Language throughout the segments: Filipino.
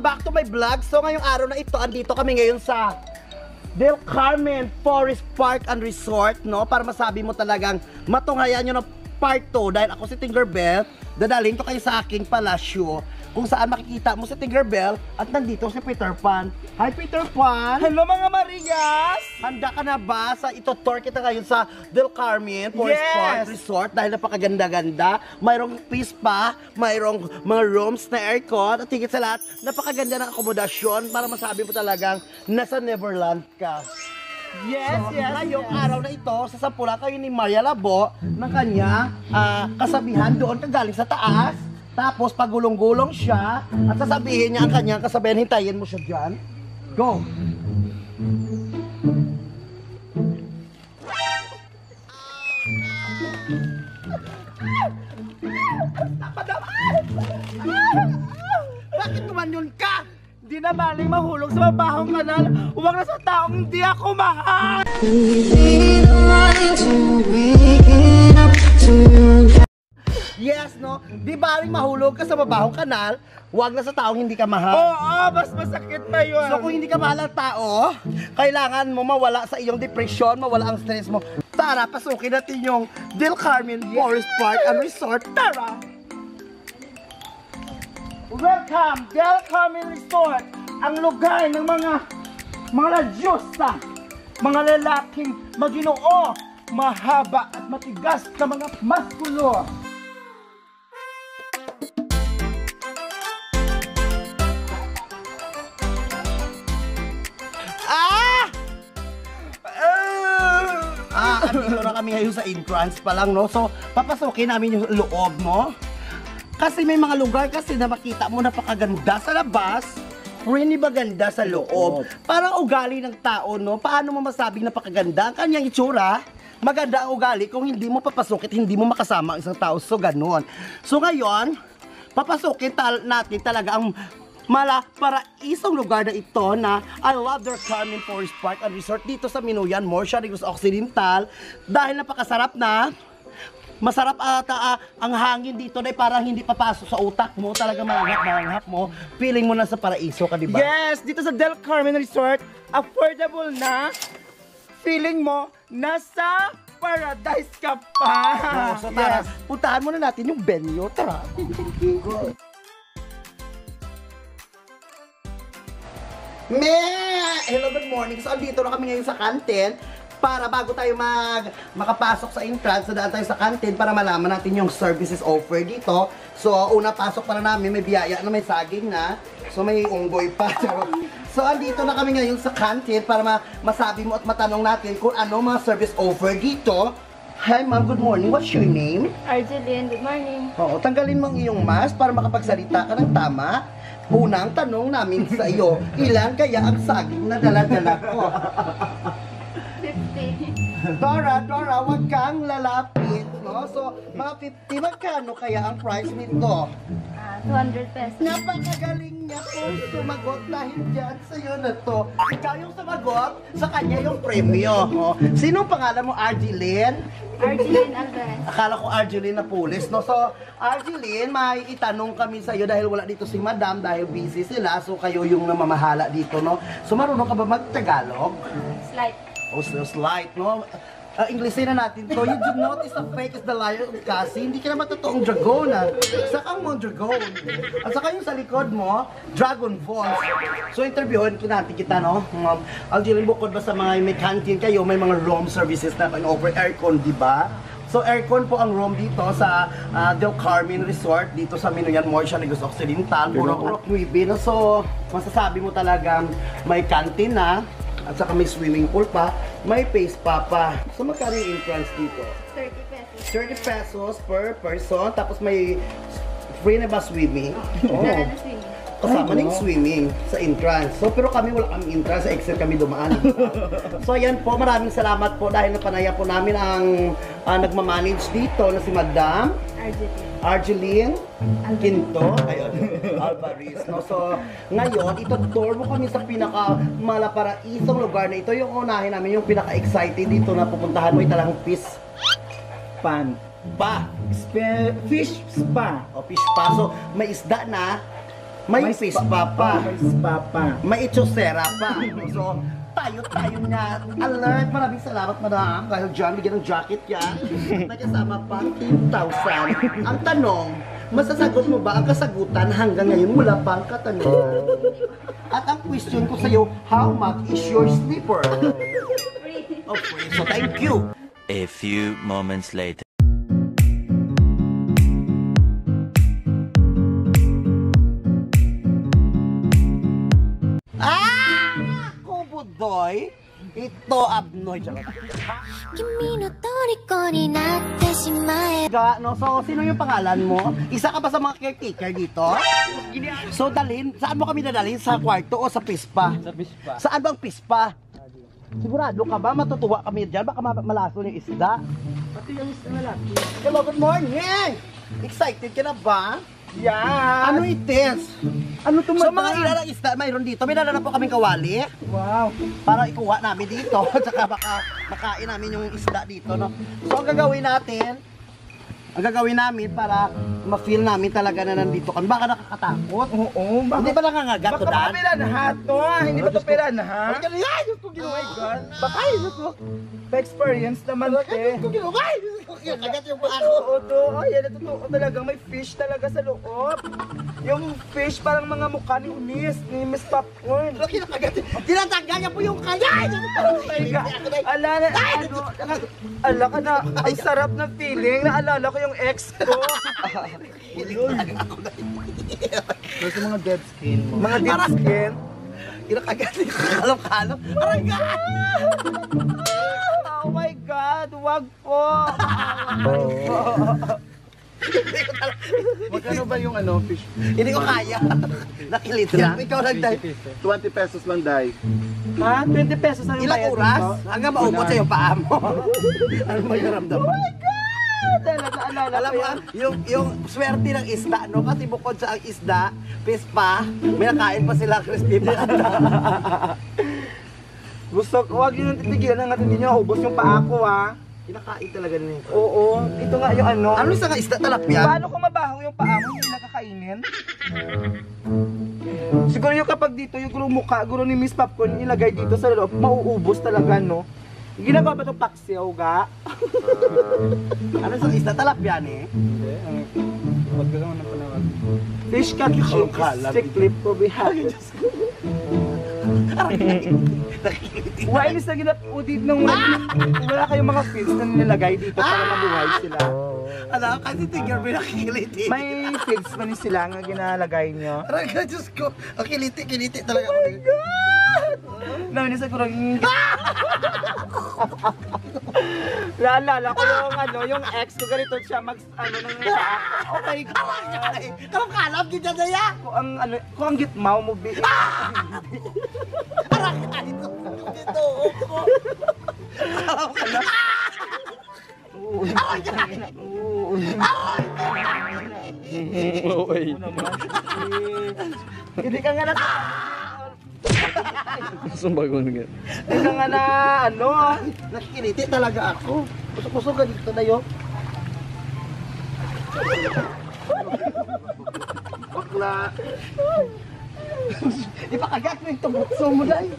back to my vlog. So ngayong araw na ito, andito kami ngayon sa Del Carmen Forest Park and Resort, no? Para masabi mo talagang matunghayan nyo ng part 2 dahil ako si Tinkerbell, dadalhin ko kayo sa aking palasyo kung saan makikita mo si Tinkerbell at nandito si Peter Pan. Hi Peter Pan! Hello mga Marias! Handa ka na ba sa ito-tour kita ngayon sa Del Carmen Forest Park Resort dahil napakaganda-ganda. Mayroong peace pa, mayroong mga rooms na aircon at higit sa lahat, napakaganda ng akomodasyon para masabi mo talagang nasa Neverland ka. Yes, So, ngayong araw na ito, sasampula kayo ni Maria Labo ng kanya kasabihan doon kagaling sa taas. Tapos pagulong-gulong siya at sasabihin niya ang kanyang kasabihan, hintayin mo siya dyan. Go! Bakit tumanyon ka? Di na maling mahulog sa mabahong kanal. Huwag na sa taong hindi ako mahal. Yes, no? Di baling mahulog ka sa mabahong kanal, huwag na sa taong hindi ka mahal. Oo, mas masakit pa yun. So kung hindi ka mahal ng tao, kailangan mo mawala sa iyong depression, mawala ang stress mo. Tara, pasukin natin yung Del Carmen Forest Park and Resort. Tara! Welcome, Del Carmen Resort, ang lugar ng mga ladyosa, mga lalaking maginoo, mahaba at matigas na mga maskulo. Andito na kami ngayon sa entrance pa lang, no? So, papasukin namin yung loob, no? Kasi may mga lugar kasi na makita mo napakaganda sa labas, really maganda sa loob. Parang ugali ng tao, no? Paano mo masabing napakaganda ang kanyang itsura? Maganda ang ugali kung hindi mo papasukit, hindi mo makasama ang isang tao. So, ganun. So, ngayon, papasukin natin talaga ang paraisang lugar na ito na I love Del Carmen Forest Park and Resort dito sa Minuyan Mall, Negros Occidental. Dahil napakasarap na, masarap ata ang hangin dito na parang hindi papasok sa utak mo, talaga malanghap mo, feeling mo na sa paraiso ka, di ba? Yes, dito sa Del Carmen Resort, affordable na, feeling mo nasa paradise ka pa. So tara, puntahan muna natin yung venue, tara. Hello, good morning. So, andito na kami ngayon sa canteen para bago tayo makapasok sa entrance, daan tayo sa canteen para malaman natin yung services offer dito. So, una pasok para namin, may biyaya na, may saging na. So, may unggoy pa. So, andito na kami ngayon sa canteen para masabi mo at matanong natin kung ano mga service offer dito. Hi, ma'am. Good morning. What's your name? Arjeline, good morning. Oo, tanggalin mo ang iyong mask para makapagsalita ka ng tama. Unang tanong namin sa iyo, ilan kaya ang saging na dala-dala ko? 50. Dora, wag kang lalapit, no? So, mga 50, magkano kaya ang price nito? 200 pesos. Napakagaling niya po sumagot dahil dyan sa'yo na to. Ikaw yung sumagot, sa kanya yung premyo. Oh. Sinong pangalan mo, Arjeline? Arjeline Alvarez. Akala ko Arjeline na pulis, no? So, Arjeline, may itanong kami sa'yo dahil wala dito si Madam, dahil busy sila. So, kayo yung namamahala dito, no? So, marunong ka ba mag-Tagalog? Slight. Oh, so slight, no? Englishin na natin to. You do notice the fake is the liar kasi hindi ka naman totoong dragon, ha? Saka mo dragon. At saka yung sa likod mo, Dragon Balls. So, interviewin ko natin kita, no? Algerin, bukod ba sa mga may canteen kayo, may mga room services na offer aircon, di ba? So, aircon po ang room dito sa Del Carmen Resort, dito sa Minuyan Mall, Negros Occidental, Purok Nuibi, no? So, masasabi mo talagang may canteen na, at saka may swimming pool pa, may face pa. So, magkano yung entrance dito? 30 pesos. 30 pesos per person, tapos may free na ba swimming? Oh. Wala na swimming. Kasama na yung swimming sa entrance. So, pero kami wala kami entrance, sa Excel kami dumaan. So, ayan po, maraming salamat po dahil napanaya po namin ang nagmamanage dito na si Madam Arjeline Quinto, ayun, Alvarez, no? So, ngayon, ito-tour mo kami sa pinaka-malaparaisang lugar na ito. Yung unahin namin, yung pinaka-excited dito na pupuntahan mo, italang fish Fish spa. o fish pa. So, may isda na, May pispa pa. May spa pa. May itsosera pa. So, tayo na. Alert! Maraming salamat, madam. Dahil dyan, bigyan ng jacket yan. Nagkasama pa 10,000. Ang tanong, masasagot mo ba ang kasagutan hanggang ngayon mula pa ang katanong? At ang question ko sa'yo, how much is your slipper? Free. Okay, so thank you. A few moments later. Kubudoy, ito abnoy. 君の虜になってしまえ No, so sino yung pangalan mo? Isa ka ba sa mga caretaker dito? So saan mo kami dadalhin? Sa kwarto o sa pispa? Sa pispa. Saan bang pispa? Sigurado ka ba? Matutuwa kami dyan? Baka malaso yung isda? Pati yung isda na laki. Hello, good morning! Excited ka na ba? Yan! Ano it is? Ano to, So madam? mga ilan isda mayroon dito? May dala na po kaming kawali Wow! para ikuha namin dito. Tsaka baka makain namin yung isda dito, no? So ang gagawin namin para ma-feel namin talaga na nandito kami. Baka nakakatakot. Oo, Hindi ba nangangagat to, baka Dan? piranha to, hindi ba to piranha? Ay, ganun yan! Diyos ko, ginawa. Oh my God. Baka yun, Diyos ko. Pa-experience naman, Diyos te. ko, ginawa. Diyos ko, kinakagat yung paa ko. Oo to, ayan, totoo talagang may fish talaga sa loob. Yung fish parang mga mukha ni Unis, ni Miss Popcorn. Diyos ko, kinakagat. Tinatanggal niya po yung kanya. Diyos ko, Oh my God. Ala na, ano, ala ka na, ang sarap ng feeling. Naalala ko yung ex ko. Kasi mga dead skin mo. Mga dead skin. kinakagat. Kalong-kalong. Aray ka! Oh my God, wag po. Magkano ba yung ano, fish? Hindi ko kaya. Nakilit lang. Ikaw lang dahil. 20 pesos lang, Day. Ha? 20 pesos na yung Ilang bayad oras? dito? Hanggang maubot sa yung paa mo. Ano mo yung ramdaman? Naalala Alam ko mo, yan. yung swerte ng isda, no? Kasi bukod sa ang isda, pispa, may nakain pa sila crispy pata. Gusto ko, huwag yun ang titigilan ng natin ninyo. Ubos yung paa ko, ha? Kinakain talaga nila. Oo, ito nga yung ano. Ano sa nga isda talapia? Paano kung mabaho yung paa mo, hindi nakakainin? Siguro yung kapag dito, yung gulong mukha, gulo ni Miss Popcorn, ilagay dito sa loob, mauubos talaga, no? Ginagawa ba itong paksiw, ga? Ano sa isda talapia ni? Hindi. Huwag ka naman ng panawag. Fish catching is strictly prohibited. Why is na ginapudid ng wala kayong mga fields na nilagay dito para mabuhay sila? Ano, kasi tigil mo nakikiliti. May fields man sila nga ginalagay nyo. Aray ka, Diyos ko. Ang kiliti talaga. Oh my God! Namin sa kurang... Naalala ko yung ano, yung ex ko ganito siya ano nang Oh my God! Kalong-kalong, gita na ya! kung ang gitmaw mo bi. Aray ka, dito ko. Kalong-kalong. Aray ka! Okay. Hindi ka nga na Sumbagon ka. hindi ka nga na ano. Nakikiliti talaga ako. Kusok-kusok ka dito na yun. Bakla. Ipakagat mo yung tumutso mo dahil.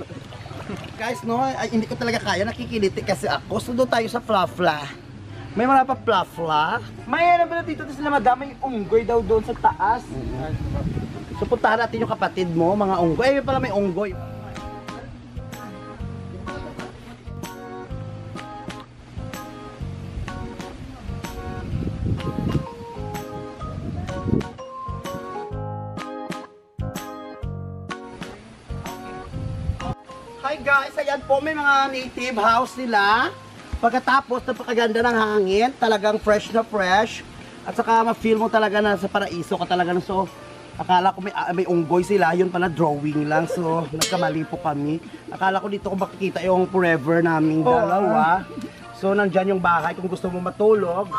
Guys, no, ay, hindi ko talaga kaya. Nakikiliti kasi ako. So doon tayo sa Fla-Fla. May wala pa Fla-Fla. May ano ba dito sila madam, may unggoy daw doon sa taas. So puntahan natin yung kapatid mo, mga unggoy. Ay, may pala may unggoy. Hi guys, ayan po may mga native house nila. Pagkatapos napakaganda ng hangin, talagang fresh na fresh. At saka ma-feel mo talaga na sa paraiso ka talaga. So, akala ko may unggoy sila, yun pala drawing lang. So, nagkamali po kami. Akala ko dito ko makikita yung forever naming dalawa. So, nandyan yung bahay kung gusto mo matulog.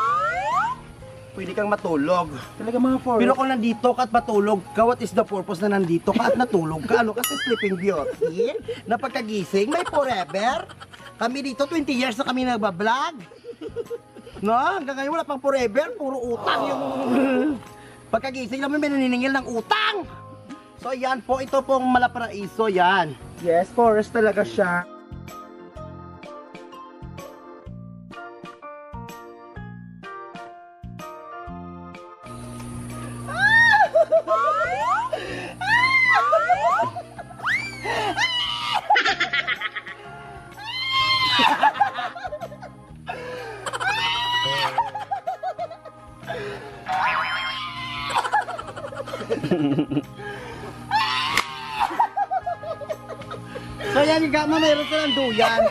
Pwede kang matulog. Talaga mga forest. Pero kung nandito ka at matulog ka, what is the purpose na nandito ka at natulog ka? Ano kasi Sleeping Beauty? Na pagkagising, may forever. Kami dito, 20 years na kami nagbablog. No? Hanggang ngayon wala pang forever, puro utang yung... Pagkagising namin may naniningil ng utang. So yan po, ito pong Malaparaiso yan. Yes, forest talaga siya. So yan, yung gama, mayroon silang duyan.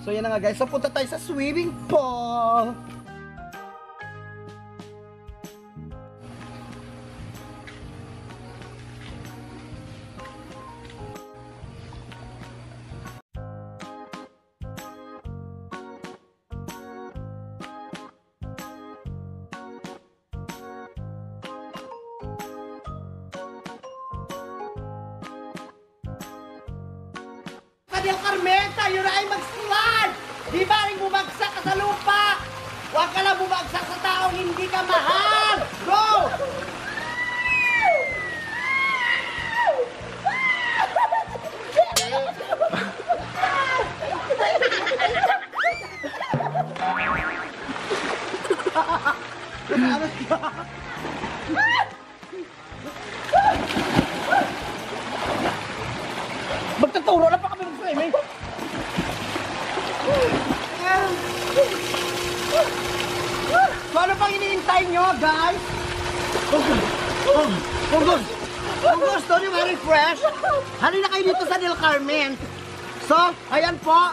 So yan na nga guys, so punta tayo sa swimming pool. Del Carmen, tayo na ay mag-slide! Di ba rin bumagsak ka sa lupa? Huwag ka lang bumagsak sa taong hindi ka mahal! Go! Magtuturo na pa kami mag-swimming. So ano pang iniintay nyo, guys? Kung gusto nyo ma-refresh, halina kayo dito sa Del Carmen. So, ayan po,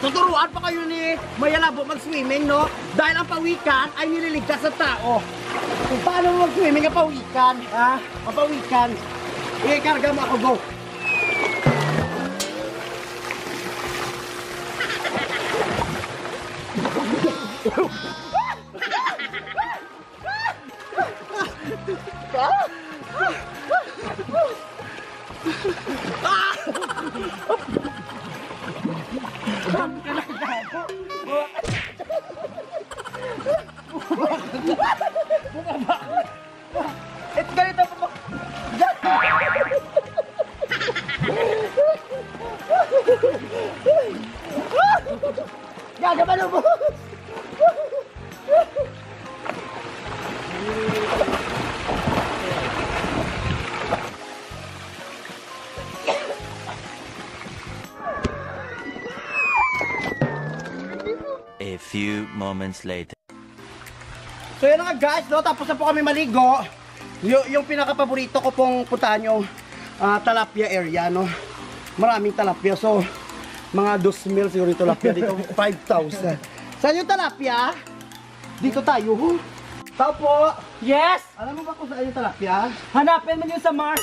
tuturuan pa kayo ni Mayalabo mag-swimming, no? Dahil ang pawikan ay nililigtas sa tao. Kung paano mag-swimming ang pawikan, ang pawikan, ikarga mo ako, go! Ito ganito po. Gaga ba mo? A few moments later. So yan na nga guys, no? Tapos na po kami maligo. Yung pinaka-paborito ko pong puntahan yung Talapia area, no? Maraming talapia. So, mga 2,000 siguro yung talapia dito. 5,000. Saan yung talapia? Dito tayo. Tao po. Yes! Alam mo ba kung saan yung talapia? Hanapin mo yun sa Mars.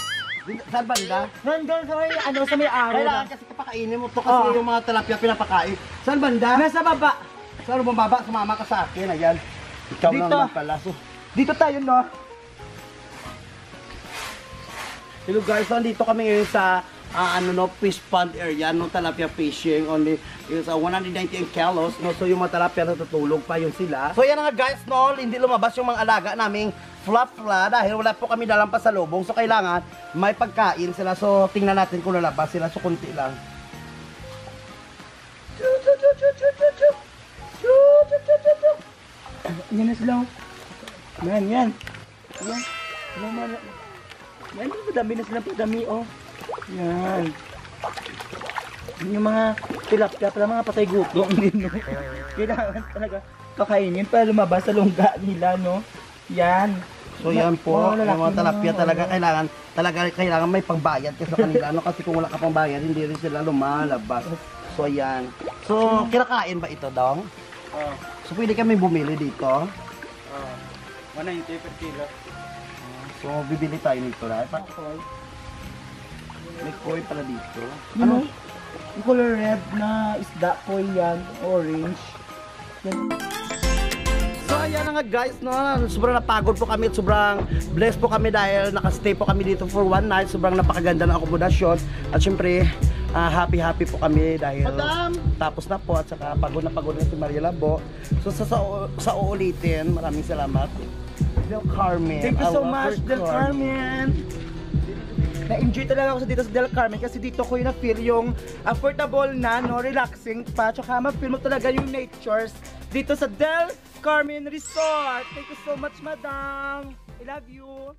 Saan banda? Nandun sa may, sa may araw. Kailangan kasi kapakainin mo to kasi yung mga talapia pinapakain. Saan banda? Nasa baba. Saan bumaba? Sumama ka sa akin. Ayan. Ikaw Dito. lang naman pala. So, Dito tayo, no? hello guys, so andito kami ngayon sa fish pond area, no, talapia fishing. Only is 198 kilos, no. So yung mga talapia natutulog pa yun sila. So yan nga guys, no, hindi lumabas yung mga alaga naming fla dahil wala po kami dalang pasalubong. So kailangan may pagkain sila. So tingnan natin kung lalabas sila. So kunti lang. Yan na sila. Yan. Yan. Yan, padami na sila, padami, oh. Yan. Yan yung mga tilapia, pala mga patay gutom din, no? Kailangan talaga kakainin para lumabas sa lungga nila, no? Yan. So yan po, yung mga talapia kailangan may pangbayad ka sa kanila, no? Kasi kung wala ka pangbayad, hindi rin sila lumalabas. So yan. So, kinakain ba ito, Dong? So pwede kami bumili dito. 190 per kilo. So bibili tayo nito na. May koi pala dito. Ano? Yung color red na isda po yan, orange. Yan. So ayan na nga guys, no? Sobrang napagod po kami at sobrang blessed po kami dahil nakastay po kami dito for one night. Sobrang napakaganda ng akomodasyon. At syempre, happy po kami dahil Madam! tapos na po at saka pagod na si Maria Labo. So sa uulitin, maraming salamat. Del Carmen. Thank you I so love much, her Del Carmen. Na-enjoy talaga ako dito sa Del Carmen kasi dito ko yung na-feel yung affordable na, no, relaxing pa, tsaka ma-feel mo talaga yung natures dito sa Del Carmen Resort. Thank you so much, madam. I love you.